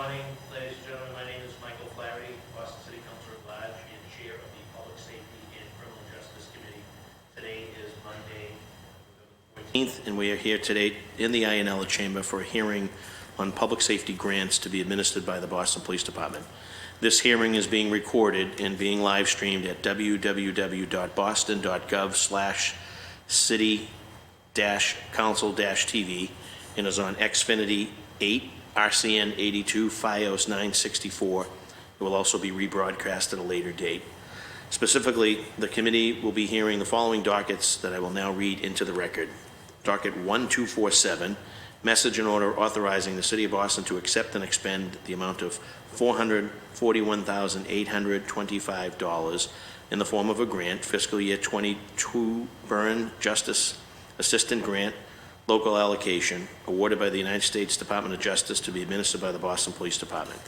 morning, ladies and gentlemen. My name is Michael Flaherty, Boston City Councilor at Large and Chair of the Public Safety and Criminal Justice Committee. Today is Monday, November 14th, and we are here today in the INL chamber for a hearing on public safety grants to be administered by the Boston Police Department. This hearing is being recorded and being live streamed at www.boston.gov/city-council-tv and is on Xfinity 8, RCN 82, FiOS 964. It will also be rebroadcast at a later date. Specifically, the committee will be hearing the following dockets that I will now read into the record. Docket 1247, message and order authorizing the City of Boston to accept and expend the amount of $441,825 in the form of a grant, fiscal year 22 Burn Justice Assistant Grant, local allocation, awarded by the United States Department of Justice to be administered by the Boston Police Department.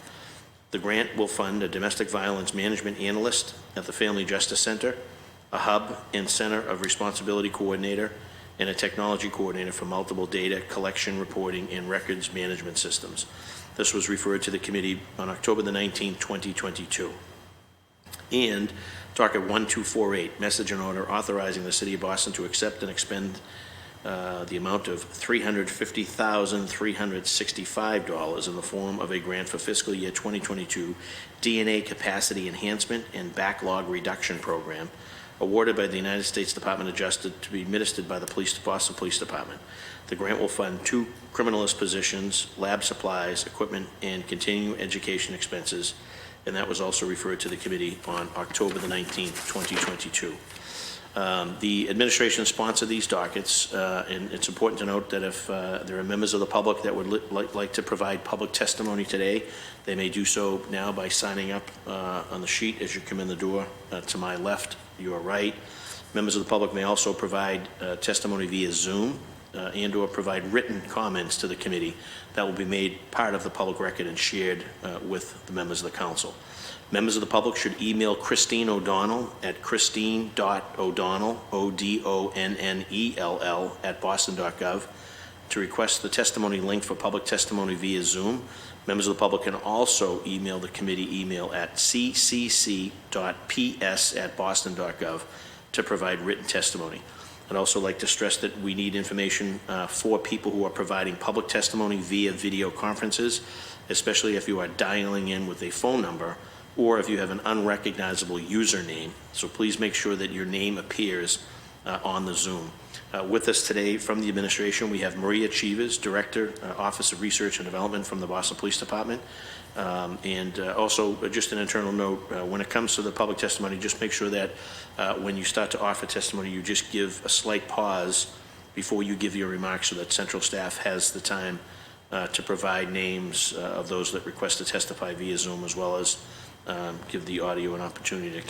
The grant will fund a domestic violence management analyst at the Family Justice Center, a hub and center of responsibility coordinator, and a technology coordinator for multiple data collection, reporting, and records management systems. This was referred to the committee on October the 19th, 2022. And docket 1248, message and order authorizing the City of Boston to accept and expend the amount of $350,365 in the form of a grant for fiscal year 2022 DNA capacity enhancement and backlog reduction program, awarded by the United States Department of Justice to be administered by the Boston Police Department. The grant will fund 2 criminalist positions, lab supplies, equipment, and continuing education expenses, and that was also referred to the committee on October the 19th, 2022. The administration sponsored these dockets, and it's important to note that if there are members of the public that would like to provide public testimony today, they may do so now by signing up on the sheet as you come in the door to my left, your right. Members of the public may also provide testimony via Zoom and or provide written comments to the committee that will be made part of the public record and shared with the members of the council. Members of the public should email Christine O'Donnell at christine.o'donnell, ODONNELL, at boston.gov to request the testimony link for public testimony via Zoom. Members of the public can also email the committee email at ccc.ps@boston.gov to provide written testimony. I'd also like to stress that we need information for people who are providing public testimony via video conferences, especially if you are dialing in with a phone number or if you have an unrecognizable username. So please make sure that your name appears on the Zoom. With us today from the administration, we have Maria Chivas, Director, Office of Research and Development from the Boston Police Department. Also, just an internal note, when it comes to the public testimony, just make sure that when you start to offer testimony, you just give a slight pause before you give your remarks so that central staff has the time to provide names of those that request to testify via Zoom, as well as give the audio an opportunity to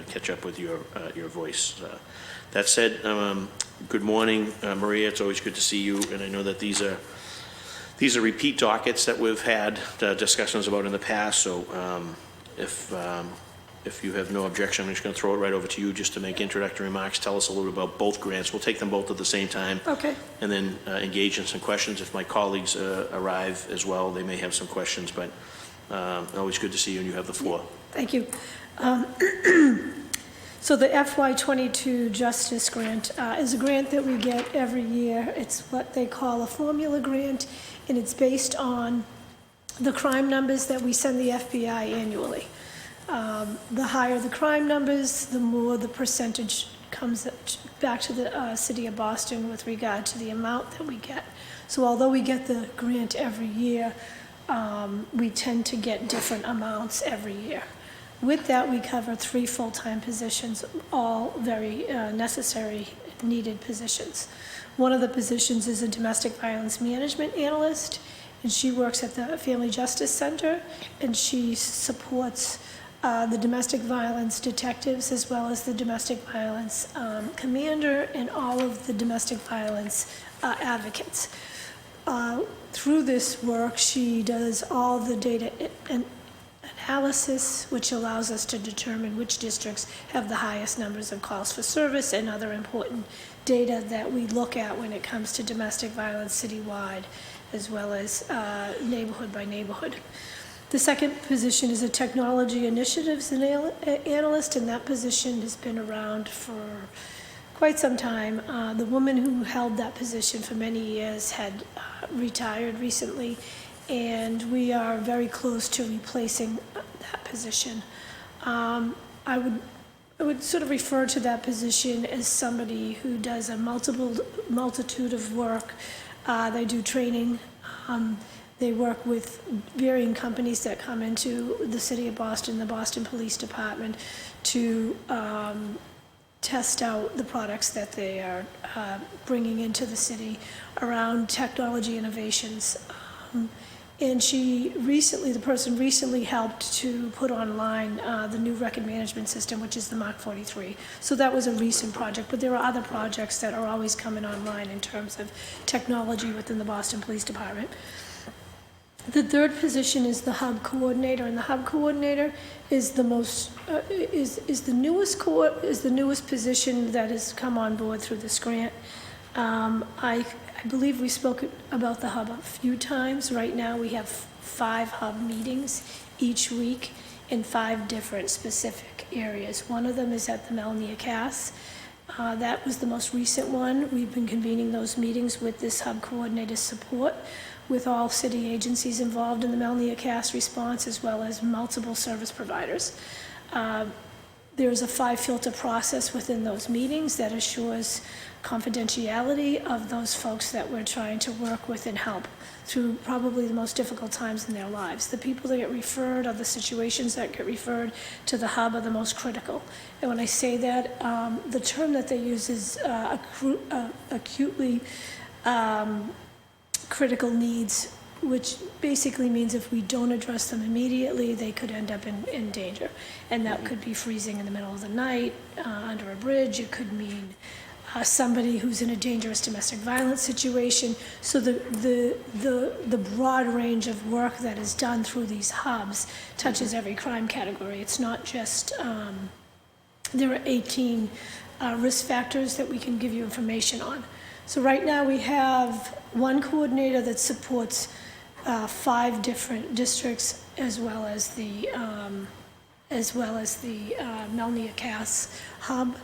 catch up with your voice. That said, good morning, Maria. It's always good to see you, and I know that these are repeat dockets that we've had discussions about in the past. So if you have no objection, I'm just going to throw it right over to you just to make introductory remarks. Tell us a little bit about both grants. We'll take them both at the same time. Okay. And then engage in some questions. If my colleagues arrive as well, they may have some questions, but always good to see you, and you have the floor. Thank you. So the FY22 Justice Grant is a grant that we get every year. It's what they call a formula grant, and it's based on the crime numbers that we send the FBI annually. The higher the crime numbers, the more the percentage comes back to the City of Boston with regard to the amount that we get. So although we get the grant every year, we tend to get different amounts every year. With that, we cover 3 full-time positions, all very necessary, needed positions. One of the positions is a domestic violence management analyst, and she works at the Family Justice Center, and she supports the domestic violence detectives as well as the domestic violence commander and all of the domestic violence advocates. Through this work, she does all the data analysis, which allows us to determine which districts have the highest numbers of calls for service and other important data that we look at when it comes to domestic violence citywide, as well as neighborhood by neighborhood. The second position is a technology initiatives analyst, and that position has been around for quite some time. The woman who held that position for many years had retired recently, and we are very close to replacing that position. I would sort of refer to that position as somebody who does a multitude of work. They do training. They work with varying companies that come into the city of Boston, the Boston Police Department, to test out the products that they are bringing into the city around technology innovations. And the person recently helped to put online the new record management system, which is the Mark 43. So that was a recent project, but there are other projects that are always coming online in terms of technology within the Boston Police Department. The third position is the hub coordinator, and the hub coordinator is the newest position that has come on board through this grant. I believe we spoke about the hub a few times. Right now we have 5 hub meetings each week in 5 different specific areas. One of them is at the Melnia Cass. That was the most recent one. We've been convening those meetings with this hub coordinator support, with all city agencies involved in the Melnia Cass response, as well as multiple service providers. There's a 5-filter process within those meetings that assures confidentiality of those folks that we're trying to work with and help through probably the most difficult times in their lives. The people that get referred, or the situations that get referred to the hub, are the most critical. And when I say that, the term that they use is acutely critical needs, which basically means if we don't address them immediately, they could end up in danger. And that could be freezing in the middle of the night, under a bridge. It could mean somebody who's in a dangerous domestic violence situation. So the broad range of work that is done through these hubs touches every crime category. It's not just, there are 18 risk factors that we can give you information on. So right now we have one coordinator that supports 5 different districts, as well as the Melnia Cass hub.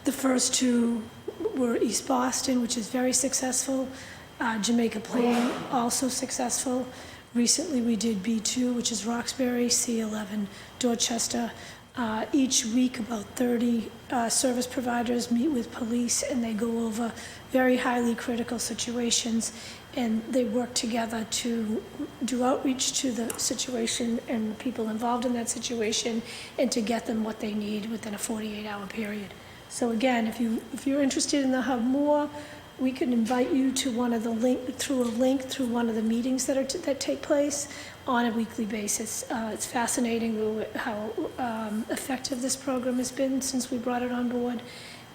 The first 2 were East Boston, which is very successful. Jamaica Plain, also successful. Recently we did B2, which is Roxbury, C11, Dorchester. Each week about 30 service providers meet with police, and they go over very highly critical situations, and they work together to do outreach to the situation and people involved in that situation, and to get them what they need within a 48-hour period. So again, if you're interested in the hub more, we can invite you to one of the link through one of the meetings that take place on a weekly basis. It's fascinating how effective this program has been since we brought it on board,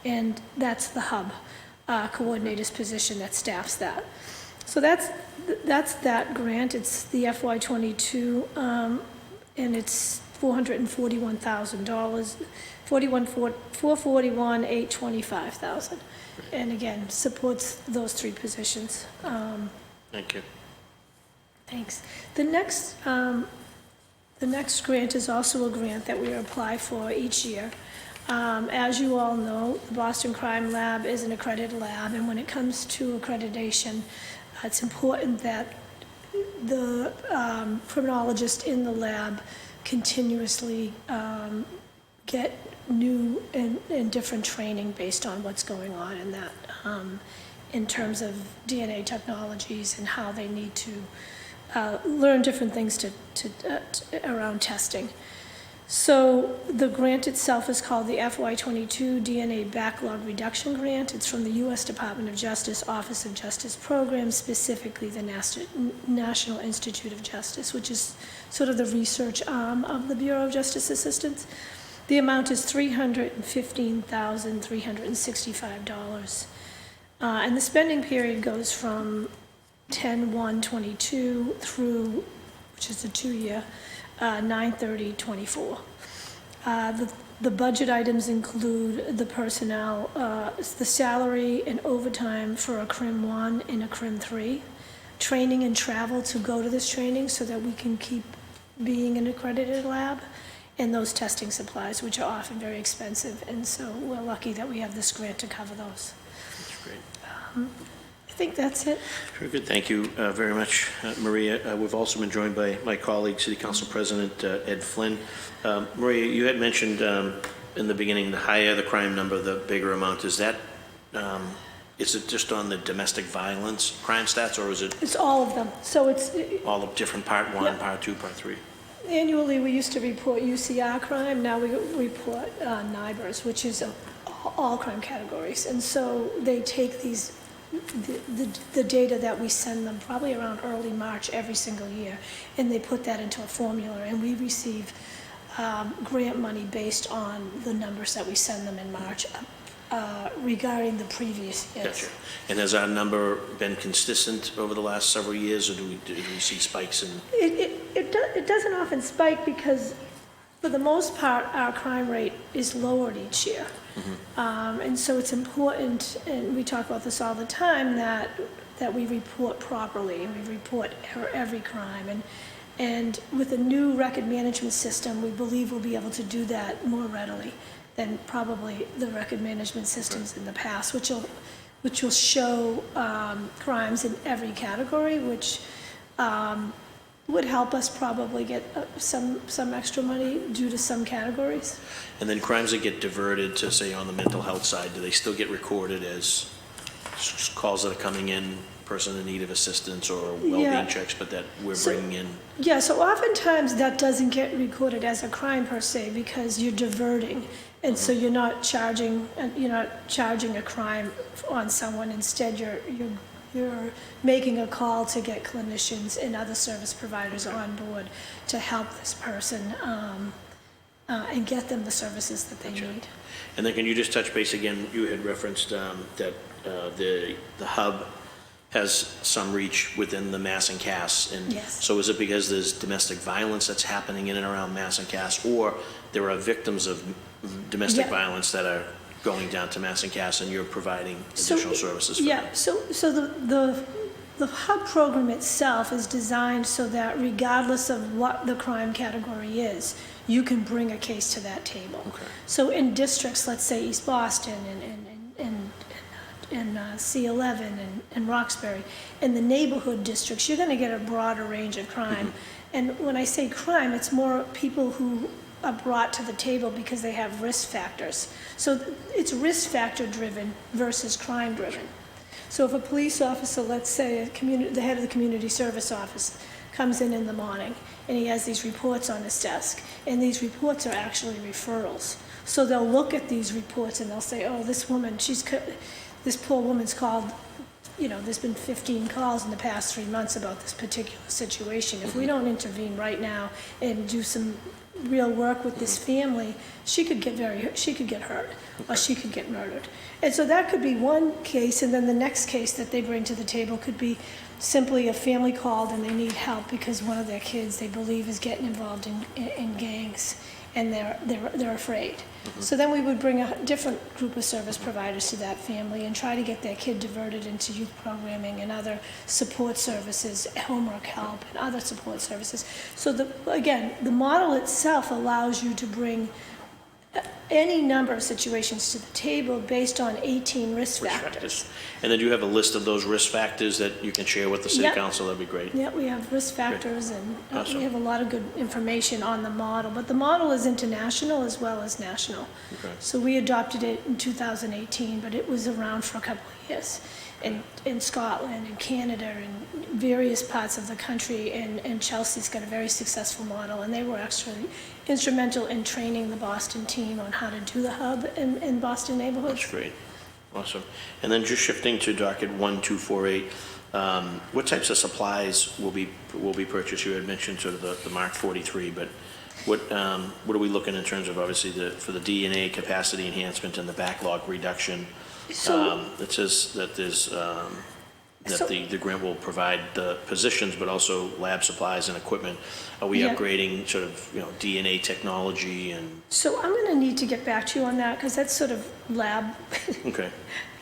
and that's the hub coordinator's position that staffs that. So that's that grant. It's the FY22, and it's $441,000, $441,825,000, and again supports those 3 positions. Thank you. Thanks. The next grant is also a grant that we apply for each year. As you all know, the Boston Crime Lab is an accredited lab, and when it comes to accreditation, it's important that the criminologists in the lab continuously get new and different training based on what's going on in that, in terms of DNA technologies and how they need to learn different things around testing. So the grant itself is called the FY22 DNA Backlog Reduction Grant. It's from the U.S. Department of Justice, Office of Justice Programs, specifically the National Institute of Justice, which is sort of the research arm of the Bureau of Justice Assistance. The amount is $315,365. And the spending period goes from 10/1/22 through, which is a 2-year, 9/30/24. The budget items include the personnel, the salary and overtime for a CRIM 1 and a CRIM 3, training and travel to go to this training so that we can keep being an accredited lab, and those testing supplies, which are often very expensive. And so we're lucky that we have this grant to cover those. That's great. I think that's it. Very good. Thank you very much, Maria. We've also been joined by my colleague, City Council President Ed Flynn. Maria, you had mentioned in the beginning, the higher the crime number, the bigger amount. Is that, is it just on the domestic violence crime stats, or is it It's all of them. So it's, all of different part 1, Yeah. part 2, part 3? annually, we used to report UCR crime, now we report NIBRs, which is all crime categories. And so they take the data that we send them probably around early March every single year, and they put that into a formula, and we receive grant money based on the numbers that we send them in March regarding the previous years. Gotcha. And has our number been consistent over the last several years, or do we see spikes in? It doesn't often spike because, for the most part, our crime rate is lowered each year. And so it's important, and we talk about this all the time, that we report properly, and we report every crime. And with a new record management system, we believe we'll be able to do that more readily than probably the record management systems in the past, which will show crimes in every category, which would help us probably get some extra money due to some categories. And then crimes that get diverted to, say, on the mental health side, do they still get recorded as calls that are coming in, person in need of assistance or well-being Yeah. checks, but that we're So- bringing in? Yeah, so oftentimes that doesn't get recorded as a crime per se because you're diverting, and so you're not charging a crime on someone. Instead, you're making a call to get clinicians and other service providers on board to help this person and get them the services that they need. And then can you just touch base again, you had referenced that the hub has some reach within the Mass and Cass. And Yes. so is it because there's domestic violence that's happening in and around Mass and Cass, or there are victims of domestic Yeah. violence that are going down to Mass and Cass and you're providing additional services for them? Yeah, so the hub program itself is designed so that regardless of what the crime category is, you can bring a case to that table. Okay. So in districts, let's say East Boston and C11 and Roxbury, in the neighborhood districts, you're gonna get a broader range of crime. And when I say crime, it's more people who are brought to the table because they have risk factors. So it's risk factor driven versus crime driven. So if a police officer, let's say the head of the community service office, comes in the morning and he has these reports on his desk, and these reports are actually referrals. So they'll look at these reports and they'll say, oh, this woman, this poor woman's called, there's been 15 calls in the past 3 months about this particular situation. If we don't intervene right now and do some real work with this family, she could get hurt, or she could get murdered. And so that could be one case, and then the next case that they bring to the table could be simply a family called and they need help because one of their kids they believe is getting involved in gangs, and they're afraid. So then we would bring a different group of service providers to that family and try to get their kid diverted into youth programming and other support services, homework help, and other support services. So the model itself allows you to bring any number of situations to the table based on 18 risk factors. And then you have a list of those risk factors that you can share with the city Yep. council, that'd be great. Yeah, we have risk factors, and Awesome. we have a lot of good information on the model. But the model is international as well as national. Okay. So we adopted it in 2018, but it was around for a couple of years in Scotland and Canada and various parts of the country. And Chelsea's got a very successful model, and they were actually instrumental in training the Boston team on how to do the hub in Boston neighborhoods. That's great. Awesome. And then just shifting to docket 1248, what types of supplies will be purchased? You had mentioned sort of the Mark 43, but what are we looking in terms of, obviously, for the DNA capacity enhancement and the backlog reduction? So- It says that there's that So- the grant will provide the positions, but also lab supplies and equipment. Are we Yeah. upgrading sort of, DNA technology and, So I'm going to need to get back to you on that because that's sort of lab okay,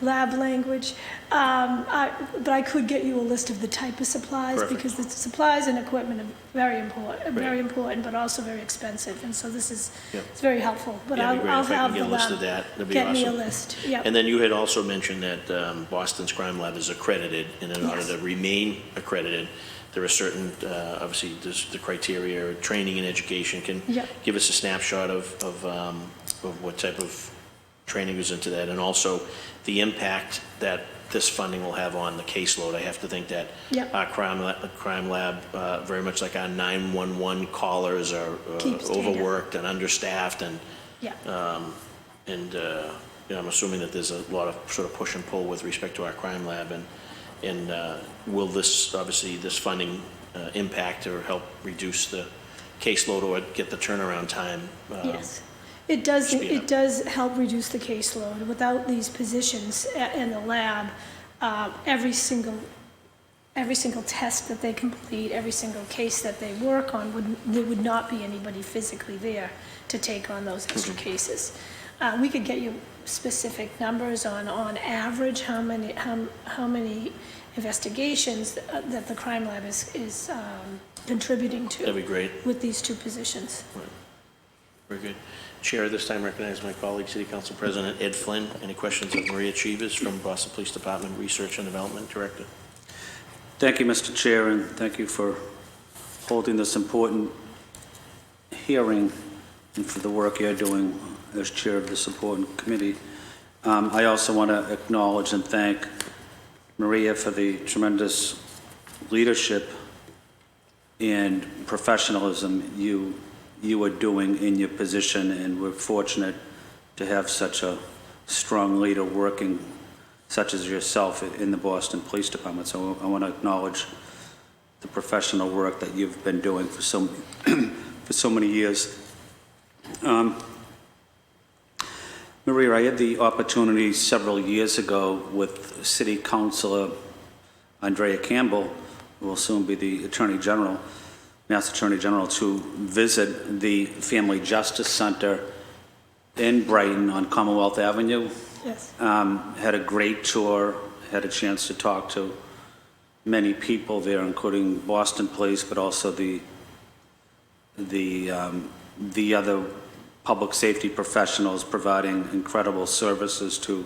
lab language. But I could get you a list of the type of supplies. Perfect. Because the supplies and equipment are very important, Right. but also very expensive. And so this is, Yep. it's very helpful. But Yeah, it'd be great I'll if I have can the get a list lab of that. That'd be get me a awesome. list. Yep. And then you had also mentioned that Boston's Crime Lab is accredited, and in order Yes. to remain accredited, there are certain, obviously, there's the criteria, training and education. Can Yep. give us a snapshot of what type of training goes into that, and also the impact that this funding will have on the caseload. I have to think that Yep. our crime lab, very much like our 911 callers, are Keeps data. overworked and understaffed, and Yeah. I'm assuming that there's a lot of sort of push and pull with respect to our crime lab, and will this, obviously, this funding impact or help reduce the caseload or get the turnaround time? Yes. It does, speed up. it does help reduce the caseload. Without these positions in the lab, every single test that they complete, every single case that they work on, there would not be anybody physically there to take on those extra cases. We could get you specific numbers on average, how many investigations that the crime lab is contributing to. That'd be great. With these two positions. Right. Very good. Chair, this time recognize my colleague, City Council President Ed Flynn. Any questions of Maria Chivas from Boston Police Department Research and Development Director? Thank you, Mr. Chair, and thank you for holding this important hearing and for the work you're doing as chair of this important committee. I also want to acknowledge and thank Maria for the tremendous leadership and professionalism you are doing in your position, and we're fortunate to have such a strong leader working, such as yourself, in the Boston Police Department. So I want to acknowledge the professional work that you've been doing for so for so many years. Maria, I had the opportunity several years ago with City Councilor Andrea Campbell, who will soon be the Attorney General, Mass Attorney General, to visit the Family Justice Center in Brighton on Commonwealth Avenue. Yes. Had a great tour, had a chance to talk to many people there, including Boston Police, but also the other public safety professionals providing incredible services to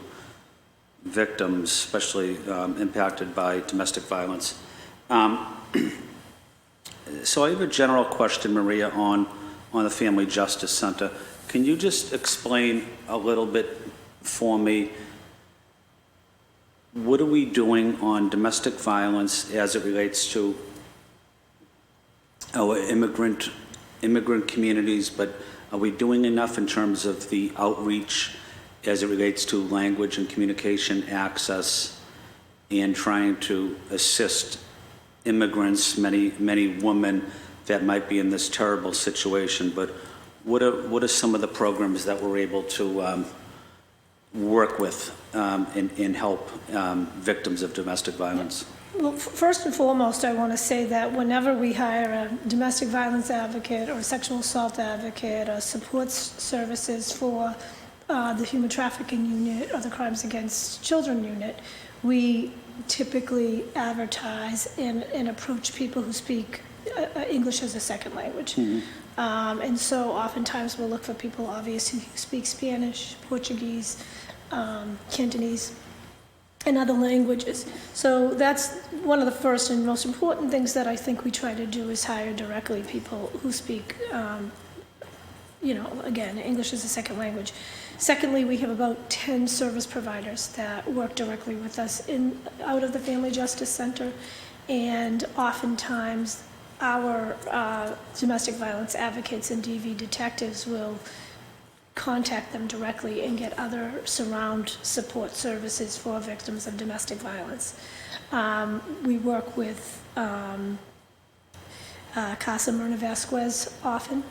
victims, especially impacted by domestic violence. So I have a general question, Maria, on the Family Justice Center. Can you just explain a little bit for me, what are we doing on domestic violence as it relates to our immigrant communities, but are we doing enough in terms of the outreach as it relates to language and communication access and trying to assist immigrants, many women that might be in this terrible situation? But what are some of the programs that we're able to work with and help victims of domestic violence? Well, first and foremost, I want to say that whenever we hire a domestic violence advocate or a sexual assault advocate or support services for the human trafficking unit or the crimes against children unit, we typically advertise and approach people who speak English as a second language. Mm-hmm. And so oftentimes we'll look for people, obviously, who speak Spanish, Portuguese, Cantonese, and other languages. So that's one of the first and most important things that I think we try to do, is hire directly people who speak, again, English as a second language. Secondly, we have about 10 service providers that work directly with us out of the Family Justice Center, and oftentimes our domestic violence advocates and DV detectives will contact them directly and get other surround support services for victims of domestic violence. We work with Casa Myrna Vasquez often,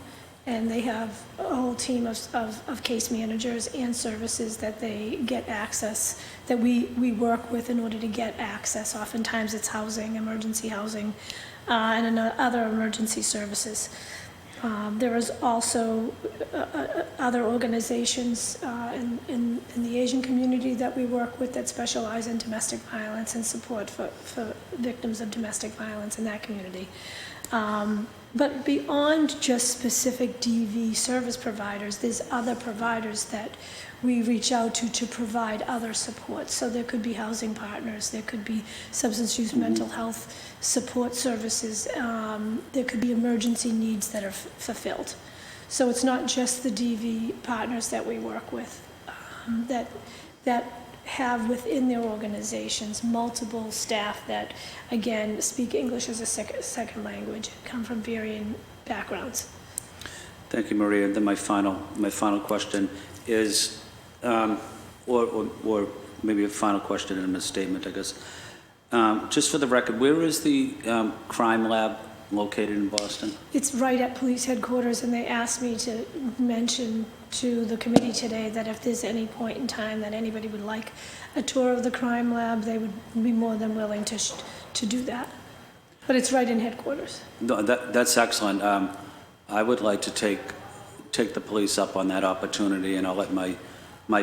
and they have a whole team of case managers and services that they get access, that we work with in order to get access. Oftentimes it's housing, emergency housing, and other emergency services. There is also other organizations in the Asian community that we work with that specialize in domestic violence and support for victims of domestic violence in that community. But beyond just specific DV service providers, there's other providers that we reach out to provide other support. So there could be housing partners, there could be substance use, mental health support services, there could be emergency needs that are fulfilled. So it's not just the DV partners that we work with that have within their organizations multiple staff that, again, speak English as a second language and come from varying backgrounds. Thank you, Maria. Then my final question is, or maybe a final question in a statement, I guess. Just for the record, where is the crime lab located in Boston? It's right at police headquarters, and they asked me to mention to the committee today that if there's any point in time that anybody would like a tour of the crime lab, they would be more than willing to do that. But it's right in headquarters. No, that's excellent. I would like to take the police up on that opportunity, and I'll let my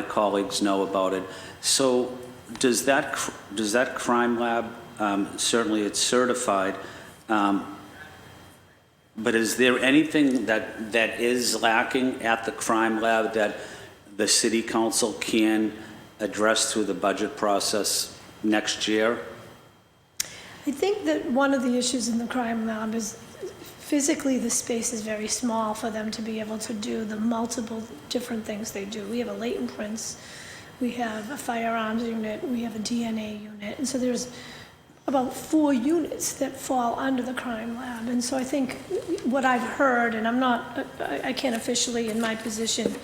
colleagues know about it. So does that crime lab, certainly it's certified, but is there anything that is lacking at the crime lab that the city council can address through the budget process next year? I think that one of the issues in the crime lab is physically the space is very small for them to be able to do the multiple different things they do. We have a latent prints, we have a firearms unit, we have a DNA unit, and so there's about 4 units that fall under the crime lab. And so I think what I've heard, and I can't officially in my position,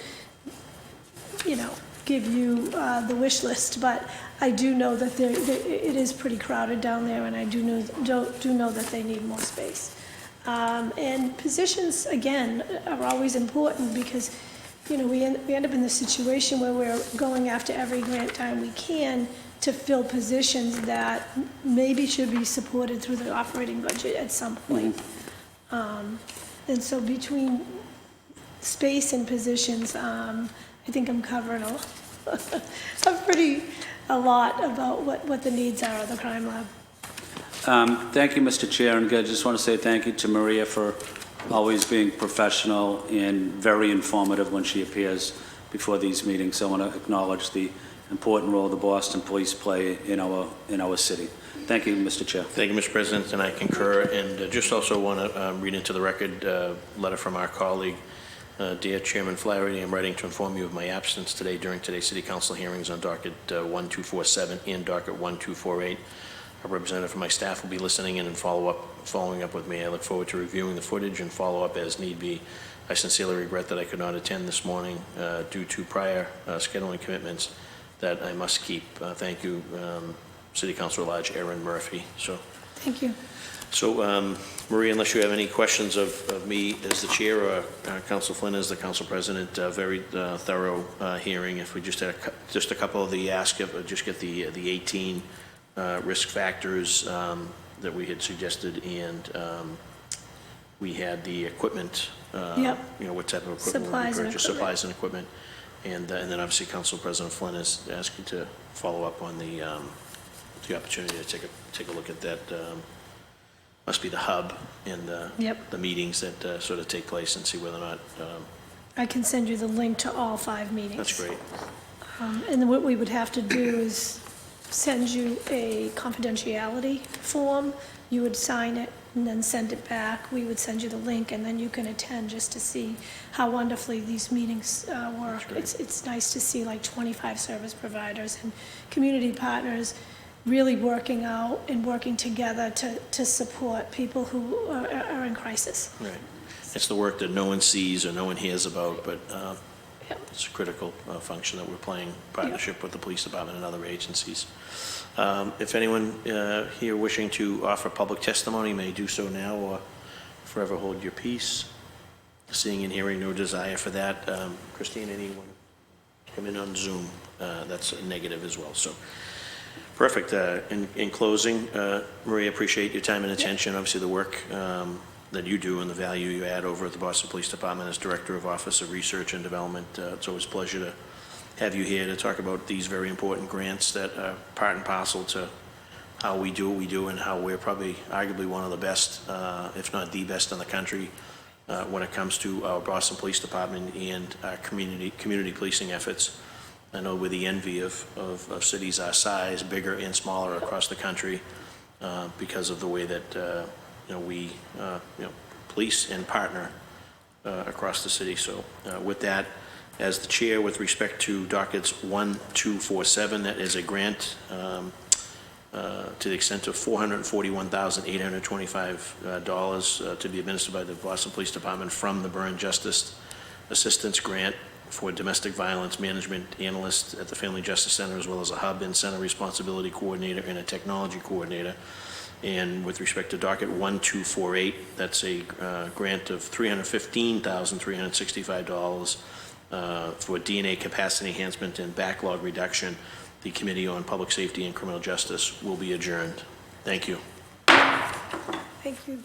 give you the wish list, but I do know that it is pretty crowded down there, and I do know that they need more space. And positions, again, are always important because, we end up in the situation where we're going after every grant time we can to fill positions that maybe should be supported through the operating budget at some point. And so between space and positions, I think I'm covering a lot about what the needs are of the crime lab. Thank you, Mr. Chair, and I just want to say thank you to Maria for always being professional and very informative when she appears before these meetings. I want to acknowledge the important role the Boston Police play in our city. Thank you, Mr. Chair. Thank you, Mr. President, and I concur. And just also want to read into the record a letter from our colleague. Dear Chairman Flaherty, I'm writing to inform you of my absence today during today's City Council hearings on docket 1247 and docket 1248. A representative from my staff will be listening in and following up with me. I look forward to reviewing the footage and follow up as need be. I sincerely regret that I could not attend this morning due to prior scheduling commitments that I must keep. Thank you, City Councilor Large Aaron Murphy. Thank you. So, Maria, unless you have any questions of me as the chair or Council Flynn as the council president, very thorough hearing. If we just had just a couple of the ask of just get the 18 risk factors that we had suggested, and we had the equipment. Yep. What type of equipment we purchase, supplies and equipment, and then obviously Council President Flynn is asking to follow up on the opportunity to take a look at that. Must be the hub and the meetings that sort of take place, and see whether or not. I can send you the link to all 5 meetings. That's great. And then what we would have to do is send you a confidentiality form. You would sign it and then send it back. We would send you the link, and then you can attend just to see how wonderfully these meetings work. It's nice to see like 25 service providers and community partners really working out and working together to support people who are in crisis. Right. It's the work that no one sees or no one hears about, but it's a critical function that we're playing in partnership with the police department and other agencies. If anyone here wishing to offer public testimony may do so now or forever hold your peace. Seeing and hearing no desire for that. Christine, anyone come in on Zoom? That's a negative as well. So. Perfect. In closing, Maria, appreciate your time and attention. Obviously, the work that you do and the value you add over at the Boston Police Department as Director of Office of Research and Development. It's always a pleasure to have you here to talk about these very important grants that are part and parcel to how we do what we do and how we're probably arguably one of the best, if not the best in the country when it comes to our Boston Police Department and our community policing efforts. I know we're the envy of cities our size, bigger and smaller across the country, because of the way that we police and partner across the city. So with that, as the chair, with respect to dockets 1247, that is a grant to the extent of $441,825 to be administered by the Boston Police Department from the Burn Justice Assistance Grant for domestic violence management analyst at the Family Justice Center, as well as a hub and center responsibility coordinator and a technology coordinator. And with respect to docket 1248, that's a grant of $315,365 for DNA capacity enhancement and backlog reduction. The Committee on Public Safety and Criminal Justice will be adjourned. Thank you. Thank you.